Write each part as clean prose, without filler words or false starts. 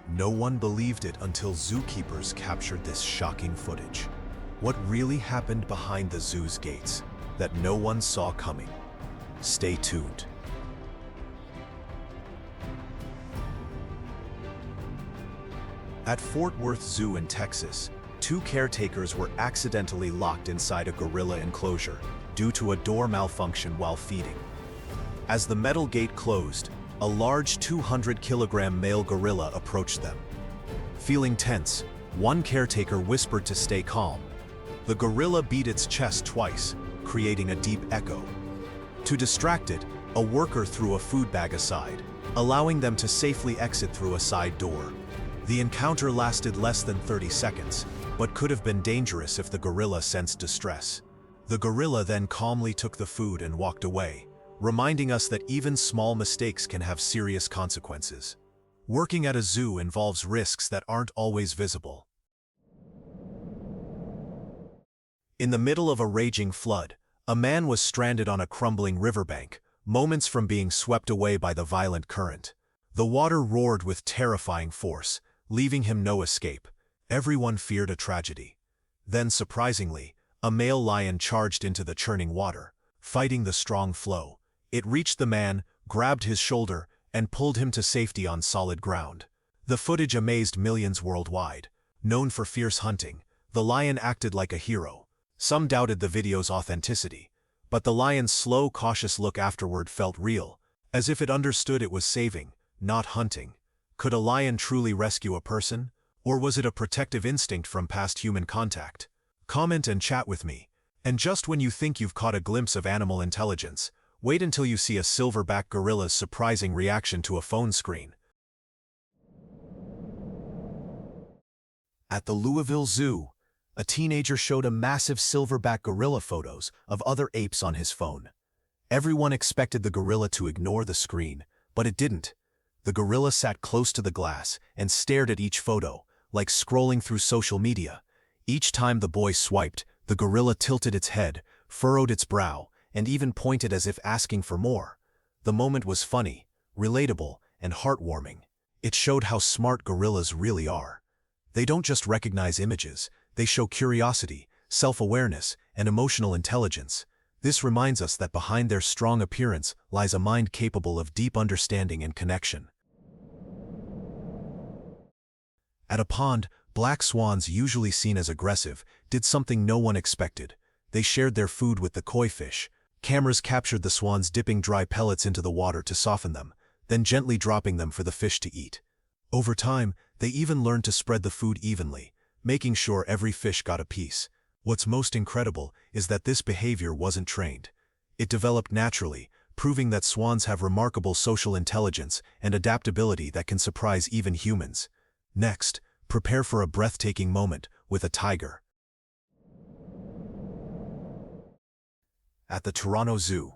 No one believed it until zookeepers captured this shocking footage. What really happened behind the zoo's gates that no one saw coming? Stay tuned. At Fort Worth Zoo in Texas, two caretakers were accidentally locked inside a gorilla enclosure due to a door malfunction while feeding. As the metal gate closed, a large 200-kilogram male gorilla approached them. Feeling tense, one caretaker whispered to stay calm. The gorilla beat its chest twice, creating a deep echo. To distract it, a worker threw a food bag aside, allowing them to safely exit through a side door. The encounter lasted less than 30 seconds, but could have been dangerous if the gorilla sensed distress. The gorilla then calmly took the food and walked away, reminding us that even small mistakes can have serious consequences. Working at a zoo involves risks that aren't always visible. In the middle of a raging flood, a man was stranded on a crumbling riverbank, moments from being swept away by the violent current. The water roared with terrifying force, leaving him no escape. Everyone feared a tragedy. Then, surprisingly, a male lion charged into the churning water, fighting the strong flow. It reached the man, grabbed his shoulder, and pulled him to safety on solid ground. The footage amazed millions worldwide. Known for fierce hunting, the lion acted like a hero. Some doubted the video's authenticity, but the lion's slow, cautious look afterward felt real, as if it understood it was saving, not hunting. Could a lion truly rescue a person? Or was it a protective instinct from past human contact? Comment and chat with me. And just when you think you've caught a glimpse of animal intelligence, wait until you see a silverback gorilla's surprising reaction to a phone screen. At the Louisville Zoo, a teenager showed a massive silverback gorilla photos of other apes on his phone. Everyone expected the gorilla to ignore the screen, but it didn't. The gorilla sat close to the glass and stared at each photo, like scrolling through social media. Each time the boy swiped, the gorilla tilted its head, furrowed its brow, and even pointed as if asking for more. The moment was funny, relatable, and heartwarming. It showed how smart gorillas really are. They don't just recognize images, they show curiosity, self-awareness, and emotional intelligence. This reminds us that behind their strong appearance lies a mind capable of deep understanding and connection. At a pond, black swans, usually seen as aggressive, did something no one expected. They shared their food with the koi fish. Cameras captured the swans dipping dry pellets into the water to soften them, then gently dropping them for the fish to eat. Over time, they even learned to spread the food evenly, making sure every fish got a piece. What's most incredible is that this behavior wasn't trained. It developed naturally, proving that swans have remarkable social intelligence and adaptability that can surprise even humans. Next, prepare for a breathtaking moment with a tiger. At the Toronto Zoo,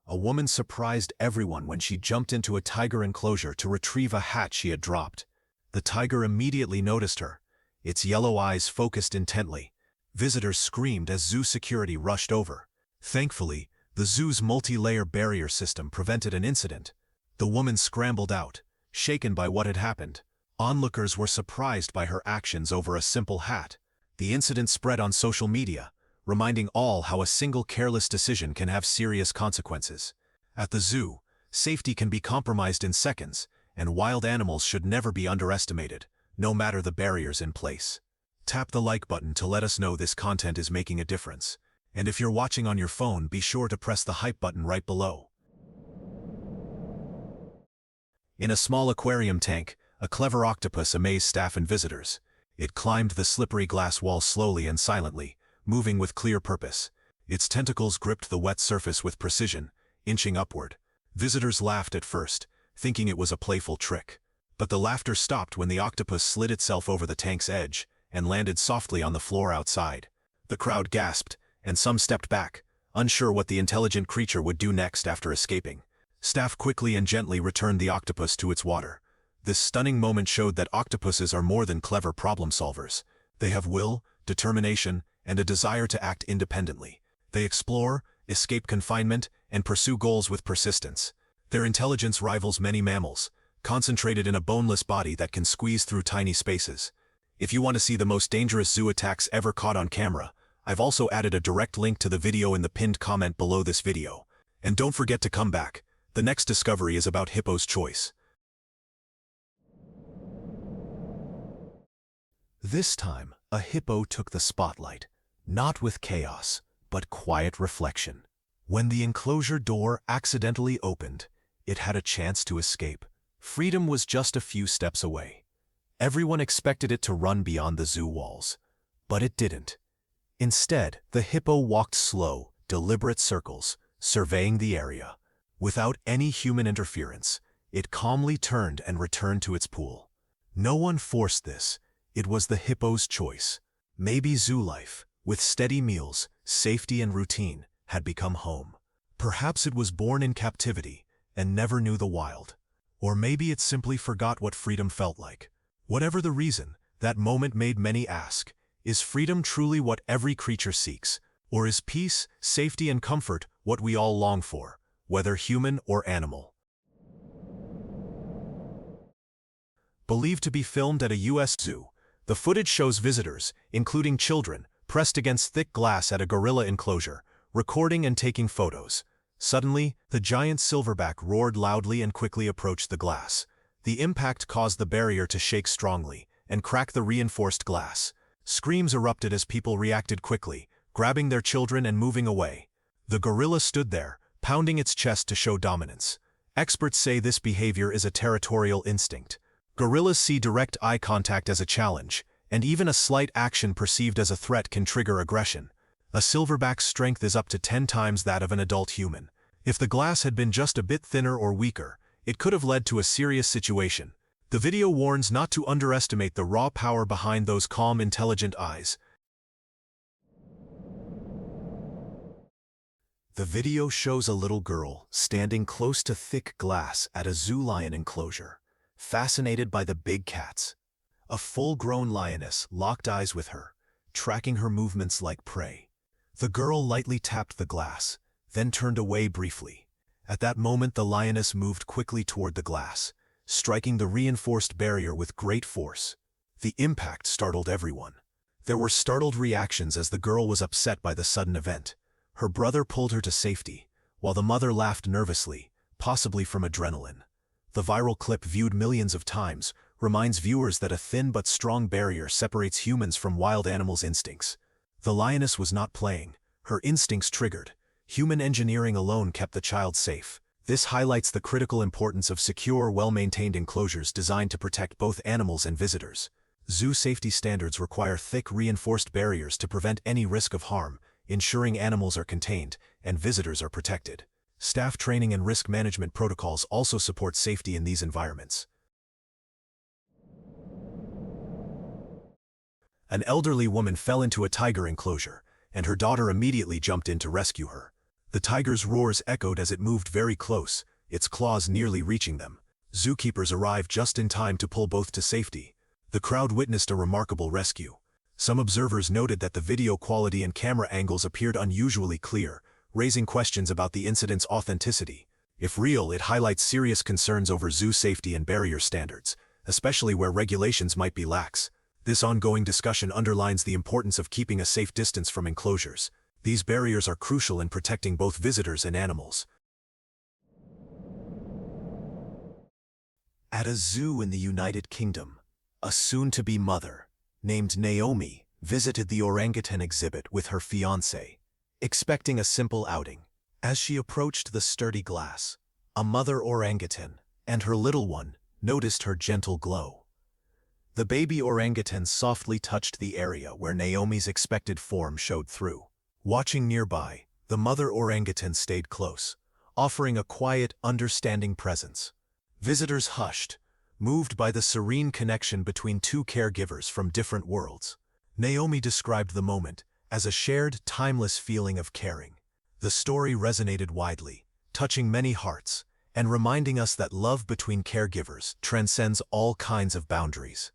a woman surprised everyone when she jumped into a tiger enclosure to retrieve a hat she had dropped. The tiger immediately noticed her, its yellow eyes focused intently. Visitors screamed as zoo security rushed over. Thankfully, the zoo's multi-layer barrier system prevented an incident. The woman scrambled out, shaken by what had happened. Onlookers were surprised by her actions over a simple hat. The incident spread on social media, reminding all how a single careless decision can have serious consequences. At the zoo, safety can be compromised in seconds, and wild animals should never be underestimated, no matter the barriers in place. Tap the like button to let us know this content is making a difference. And if you're watching on your phone, be sure to press the hype button right below. In a small aquarium tank, a clever octopus amazed staff and visitors. It climbed the slippery glass wall slowly and silently, moving with clear purpose. Its tentacles gripped the wet surface with precision, inching upward. Visitors laughed at first, thinking it was a playful trick. But the laughter stopped when the octopus slid itself over the tank's edge and landed softly on the floor outside. The crowd gasped, and some stepped back, unsure what the intelligent creature would do next after escaping. Staff quickly and gently returned the octopus to its water. This stunning moment showed that octopuses are more than clever problem solvers. They have will, determination, and a desire to act independently. They explore, escape confinement, and pursue goals with persistence. Their intelligence rivals many mammals, concentrated in a boneless body that can squeeze through tiny spaces. If you want to see the most dangerous zoo attacks ever caught on camera, I've also added a direct link to the video in the pinned comment below this video. And don't forget to come back. The next discovery is about Hippo's choice. This time, a hippo took the spotlight, not with chaos, but quiet reflection. When the enclosure door accidentally opened, it had a chance to escape. Freedom was just a few steps away. Everyone expected it to run beyond the zoo walls, but it didn't. Instead, the hippo walked slow, deliberate circles, surveying the area. Without any human interference, it calmly turned and returned to its pool. No one forced this. It was the hippo's choice. Maybe zoo life, with steady meals, safety and routine, had become home. Perhaps it was born in captivity and never knew the wild. Or maybe it simply forgot what freedom felt like. Whatever the reason, that moment made many ask, is freedom truly what every creature seeks? Or is peace, safety and comfort what we all long for, whether human or animal? Believed to be filmed at a U.S. zoo, the footage shows visitors, including children, pressed against thick glass at a gorilla enclosure, recording and taking photos. Suddenly, the giant silverback roared loudly and quickly approached the glass. The impact caused the barrier to shake strongly and crack the reinforced glass. Screams erupted as people reacted quickly, grabbing their children and moving away. The gorilla stood there, pounding its chest to show dominance. Experts say this behavior is a territorial instinct. Gorillas see direct eye contact as a challenge, and even a slight action perceived as a threat can trigger aggression. A silverback's strength is up to 10 times that of an adult human. If the glass had been just a bit thinner or weaker, it could have led to a serious situation. The video warns not to underestimate the raw power behind those calm, intelligent eyes. The video shows a little girl standing close to thick glass at a zoo lion enclosure, fascinated by the big cats. A full-grown lioness locked eyes with her, tracking her movements like prey. The girl lightly tapped the glass, then turned away briefly. At that moment, the lioness moved quickly toward the glass, striking the reinforced barrier with great force. The impact startled everyone. There were startled reactions as the girl was upset by the sudden event. Her brother pulled her to safety, while the mother laughed nervously, possibly from adrenaline. The viral clip, viewed millions of times, reminds viewers that a thin but strong barrier separates humans from wild animals' instincts. The lioness was not playing. Her instincts triggered. Human engineering alone kept the child safe. This highlights the critical importance of secure, well-maintained enclosures designed to protect both animals and visitors. Zoo safety standards require thick, reinforced barriers to prevent any risk of harm, ensuring animals are contained and visitors are protected. Staff training and risk management protocols also support safety in these environments. An elderly woman fell into a tiger enclosure, and her daughter immediately jumped in to rescue her. The tiger's roars echoed as it moved very close, its claws nearly reaching them. Zookeepers arrived just in time to pull both to safety. The crowd witnessed a remarkable rescue. Some observers noted that the video quality and camera angles appeared unusually clear, raising questions about the incident's authenticity. If real, it highlights serious concerns over zoo safety and barrier standards, especially where regulations might be lax. This ongoing discussion underlines the importance of keeping a safe distance from enclosures. These barriers are crucial in protecting both visitors and animals. At a zoo in the United Kingdom, a soon-to-be mother, named Naomi, visited the orangutan exhibit with her fiancé, expecting a simple outing. As she approached the sturdy glass, a mother orangutan and her little one noticed her gentle glow. The baby orangutan softly touched the area where Naomi's expected form showed through. Watching nearby, the mother orangutan stayed close, offering a quiet, understanding presence. Visitors hushed, moved by the serene connection between two caregivers from different worlds. Naomi described the moment as a shared, timeless feeling of caring. The story resonated widely, touching many hearts, and reminding us that love between caregivers transcends all kinds of boundaries.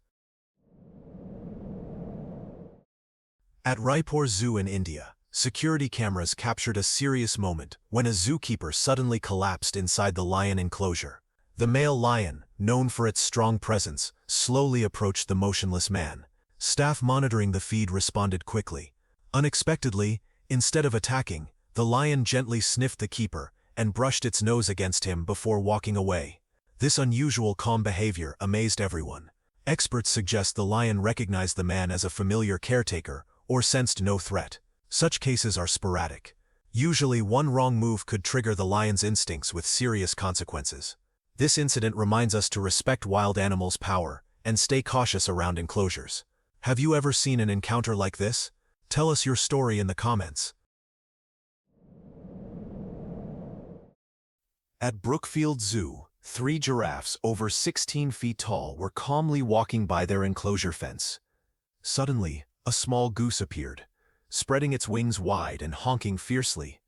At Raipur Zoo in India, security cameras captured a serious moment when a zookeeper suddenly collapsed inside the lion enclosure. The male lion, known for its strong presence, slowly approached the motionless man. Staff monitoring the feed responded quickly. Unexpectedly, instead of attacking, the lion gently sniffed the keeper and brushed its nose against him before walking away. This unusual calm behavior amazed everyone. Experts suggest the lion recognized the man as a familiar caretaker or sensed no threat. Such cases are sporadic. Usually, one wrong move could trigger the lion's instincts with serious consequences. This incident reminds us to respect wild animals' power and stay cautious around enclosures. Have you ever seen an encounter like this? Tell us your story in the comments. At Brookfield Zoo, 3 giraffes over 16 feet tall were calmly walking by their enclosure fence. Suddenly, a small goose appeared, spreading its wings wide and honking fiercely.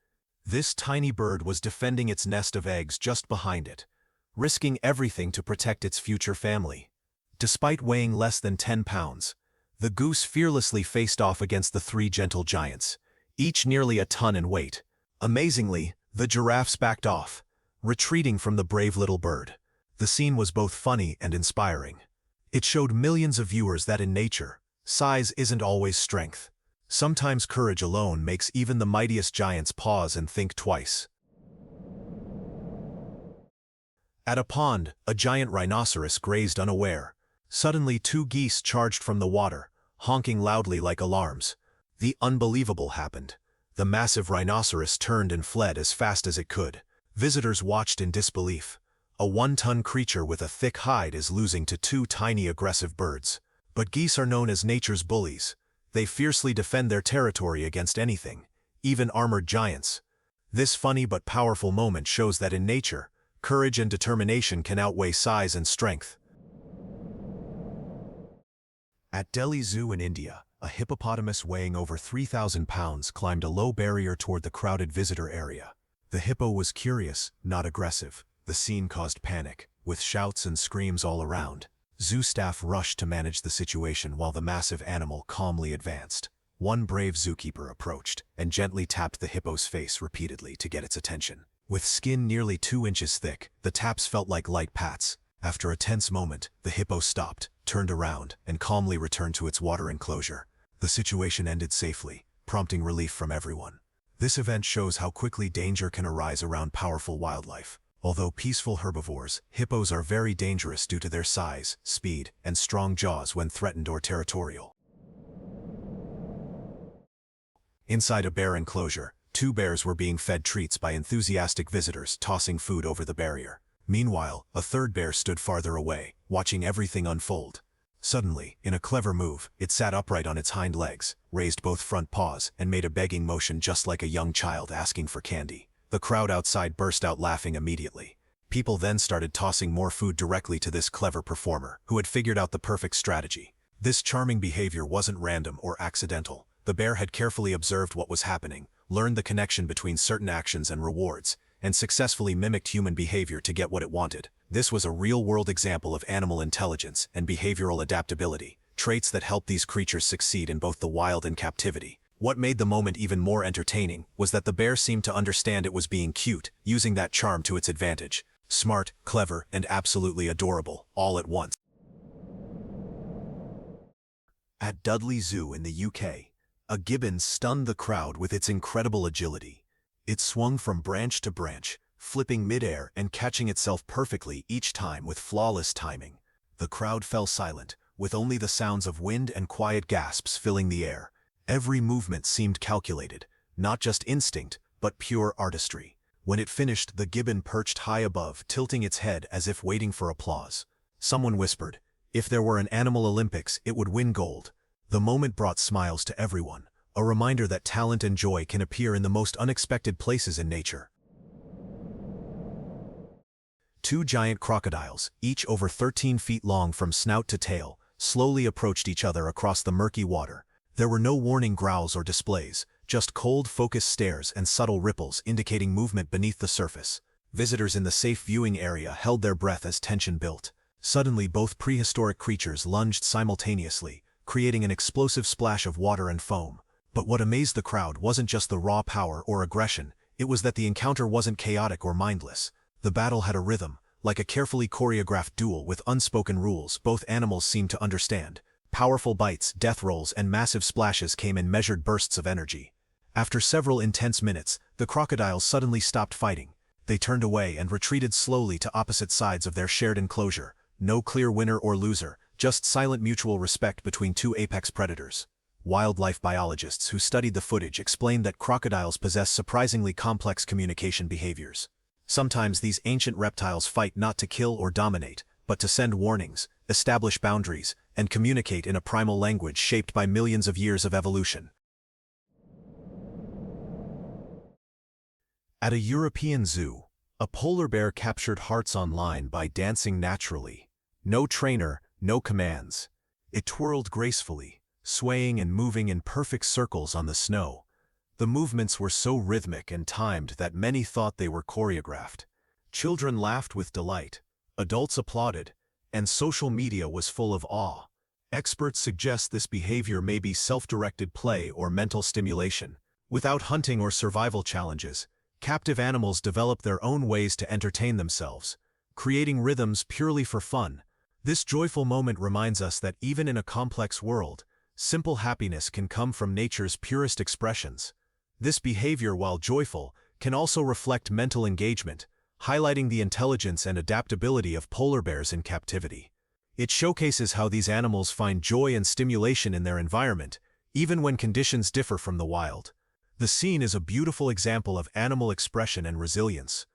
This tiny bird was defending its nest of eggs just behind it, risking everything to protect its future family. Despite weighing less than 10 pounds, the goose fearlessly faced off against the 3 gentle giants, each nearly a ton in weight. Amazingly, the giraffes backed off, retreating from the brave little bird. The scene was both funny and inspiring. It showed millions of viewers that in nature, size isn't always strength. Sometimes courage alone makes even the mightiest giants pause and think twice. At a pond, a giant rhinoceros grazed unaware. Suddenly 2 geese charged from the water, honking loudly like alarms. The unbelievable happened. The massive rhinoceros turned and fled as fast as it could. Visitors watched in disbelief. A 1-ton creature with a thick hide is losing to 2 tiny aggressive birds. But geese are known as nature's bullies. They fiercely defend their territory against anything, even armored giants. This funny but powerful moment shows that in nature, courage and determination can outweigh size and strength. At Delhi Zoo in India, a hippopotamus weighing over 3,000 pounds climbed a low barrier toward the crowded visitor area. The hippo was curious, not aggressive. The scene caused panic, with shouts and screams all around. Zoo staff rushed to manage the situation while the massive animal calmly advanced. One brave zookeeper approached and gently tapped the hippo's face repeatedly to get its attention. With skin nearly 2 inches thick, the taps felt like light pats. After a tense moment, the hippo stopped, turned around, and calmly returned to its water enclosure. The situation ended safely, prompting relief from everyone. This event shows how quickly danger can arise around powerful wildlife. Although peaceful herbivores, hippos are very dangerous due to their size, speed, and strong jaws when threatened or territorial. Inside a bear enclosure, 2 bears were being fed treats by enthusiastic visitors tossing food over the barrier. Meanwhile, a 3rd bear stood farther away, watching everything unfold. Suddenly, in a clever move, it sat upright on its hind legs, raised both front paws, and made a begging motion just like a young child asking for candy. The crowd outside burst out laughing immediately. People then started tossing more food directly to this clever performer, who had figured out the perfect strategy. This charming behavior wasn't random or accidental. The bear had carefully observed what was happening, learned the connection between certain actions and rewards, and successfully mimicked human behavior to get what it wanted. This was a real-world example of animal intelligence and behavioral adaptability, traits that help these creatures succeed in both the wild and captivity. What made the moment even more entertaining was that the bear seemed to understand it was being cute, using that charm to its advantage. Smart, clever, and absolutely adorable, all at once. At Dudley Zoo in the UK, a gibbon stunned the crowd with its incredible agility. It swung from branch to branch, flipping midair and catching itself perfectly each time with flawless timing. The crowd fell silent, with only the sounds of wind and quiet gasps filling the air. Every movement seemed calculated, not just instinct, but pure artistry. When it finished, the gibbon perched high above, tilting its head as if waiting for applause. Someone whispered, "If there were an animal Olympics, it would win gold." The moment brought smiles to everyone, a reminder that talent and joy can appear in the most unexpected places in nature. 2 giant crocodiles, each over 13 feet long from snout to tail, slowly approached each other across the murky water. There were no warning growls or displays, just cold, focused stares and subtle ripples indicating movement beneath the surface. Visitors in the safe viewing area held their breath as tension built. Suddenly, both prehistoric creatures lunged simultaneously, creating an explosive splash of water and foam. But what amazed the crowd wasn't just the raw power or aggression, it was that the encounter wasn't chaotic or mindless. The battle had a rhythm, Like a carefully choreographed duel with unspoken rules, both animals seemed to understand. Powerful bites, death rolls, and massive splashes came in measured bursts of energy. After several intense minutes, the crocodiles suddenly stopped fighting. They turned away and retreated slowly to opposite sides of their shared enclosure. No clear winner or loser, just silent mutual respect between two apex predators. Wildlife biologists who studied the footage explained that crocodiles possess surprisingly complex communication behaviors. Sometimes these ancient reptiles fight not to kill or dominate, but to send warnings, establish boundaries, and communicate in a primal language shaped by millions of years of evolution. At a European zoo, a polar bear captured hearts online by dancing naturally. No trainer, no commands. It twirled gracefully, swaying and moving in perfect circles on the snow. The movements were so rhythmic and timed that many thought they were choreographed. Children laughed with delight, adults applauded, and social media was full of awe. Experts suggest this behavior may be self-directed play or mental stimulation. Without hunting or survival challenges, captive animals develop their own ways to entertain themselves, creating rhythms purely for fun. This joyful moment reminds us that even in a complex world, simple happiness can come from nature's purest expressions. This behavior, while joyful, can also reflect mental engagement, highlighting the intelligence and adaptability of polar bears in captivity. It showcases how these animals find joy and stimulation in their environment, even when conditions differ from the wild. The scene is a beautiful example of animal expression and resilience.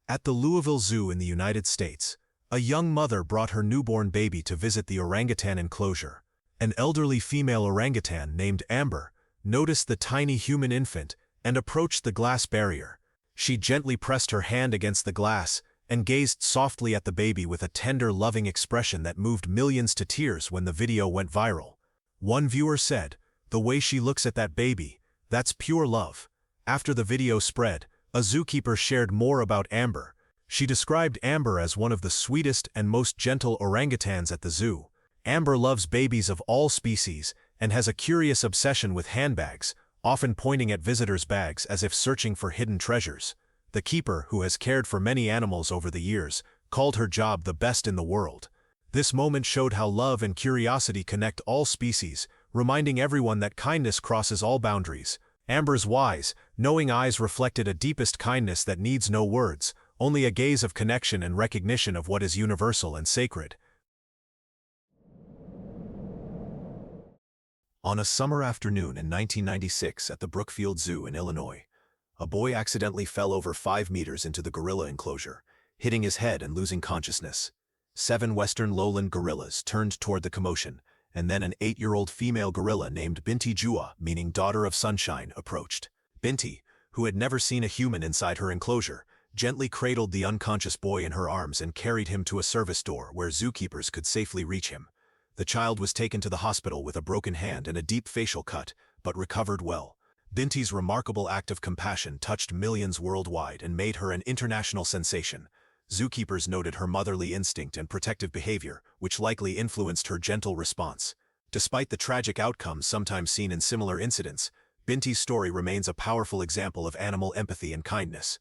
At the Louisville Zoo in the United States, a young mother brought her newborn baby to visit the orangutan enclosure. An elderly female orangutan named Amber noticed the tiny human infant and approached the glass barrier. She gently pressed her hand against the glass and gazed softly at the baby with a tender, loving expression that moved millions to tears when the video went viral. One viewer said, "The way she looks at that baby, that's pure love." After the video spread, a zookeeper shared more about Amber. She described Amber as one of the sweetest and most gentle orangutans at the zoo. Amber loves babies of all species and has a curious obsession with handbags, often pointing at visitors' bags as if searching for hidden treasures. The keeper, who has cared for many animals over the years, called her job the best in the world. This moment showed how love and curiosity connect all species, reminding everyone that kindness crosses all boundaries. Amber's wise, knowing eyes reflected a deepest kindness that needs no words, only a gaze of connection and recognition of what is universal and sacred. On a summer afternoon in 1996 at the Brookfield Zoo in Illinois, a boy accidentally fell over 5 meters into the gorilla enclosure, hitting his head and losing consciousness. 7 western lowland gorillas turned toward the commotion, and then an 8-year-old female gorilla named Binti, meaning daughter of sunshine, approached. Binti, who had never seen a human inside her enclosure, gently cradled the unconscious boy in her arms and carried him to a service door where zookeepers could safely reach him. The child was taken to the hospital with a broken hand and a deep facial cut, but recovered well. Binti's remarkable act of compassion touched millions worldwide and made her an international sensation. Zookeepers noted her motherly instinct and protective behavior, which likely influenced her gentle response. Despite the tragic outcomes sometimes seen in similar incidents, Binti's story remains a powerful example of animal empathy and kindness.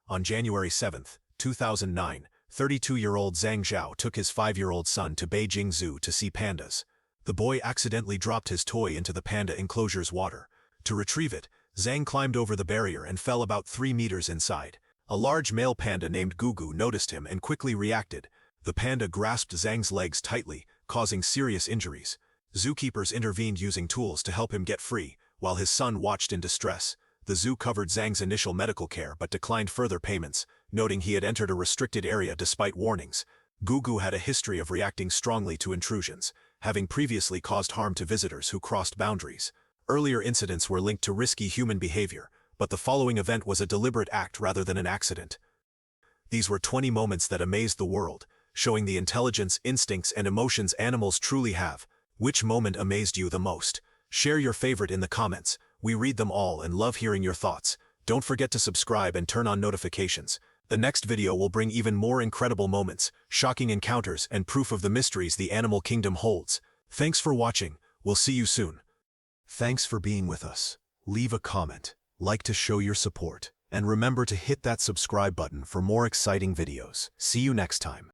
On January 7, 2009, 32-year-old Zhang Zhao took his 5-year-old son to Beijing Zoo to see pandas. The boy accidentally dropped his toy into the panda enclosure's water. To retrieve it, Zhang climbed over the barrier and fell about 3 meters inside. A large male panda named Gugu noticed him and quickly reacted. The panda grasped Zhang's legs tightly, causing serious injuries. Zookeepers intervened using tools to help him get free, while his son watched in distress. The zoo covered Zhang's initial medical care but declined further payments, noting he had entered a restricted area despite warnings. Gugu had a history of reacting strongly to intrusions, having previously caused harm to visitors who crossed boundaries. Earlier incidents were linked to risky human behavior, but the following event was a deliberate act rather than an accident. These were 20 moments that amazed the world, showing the intelligence, instincts, and emotions animals truly have. Which moment amazed you the most? Share your favorite in the comments. We read them all and love hearing your thoughts. Don't forget to subscribe and turn on notifications. The next video will bring even more incredible moments, shocking encounters, and proof of the mysteries the animal kingdom holds. Thanks for watching. We'll see you soon. Thanks for being with us. leave a comment, like to show your support, and remember to hit that subscribe button for more exciting videos. See you next time.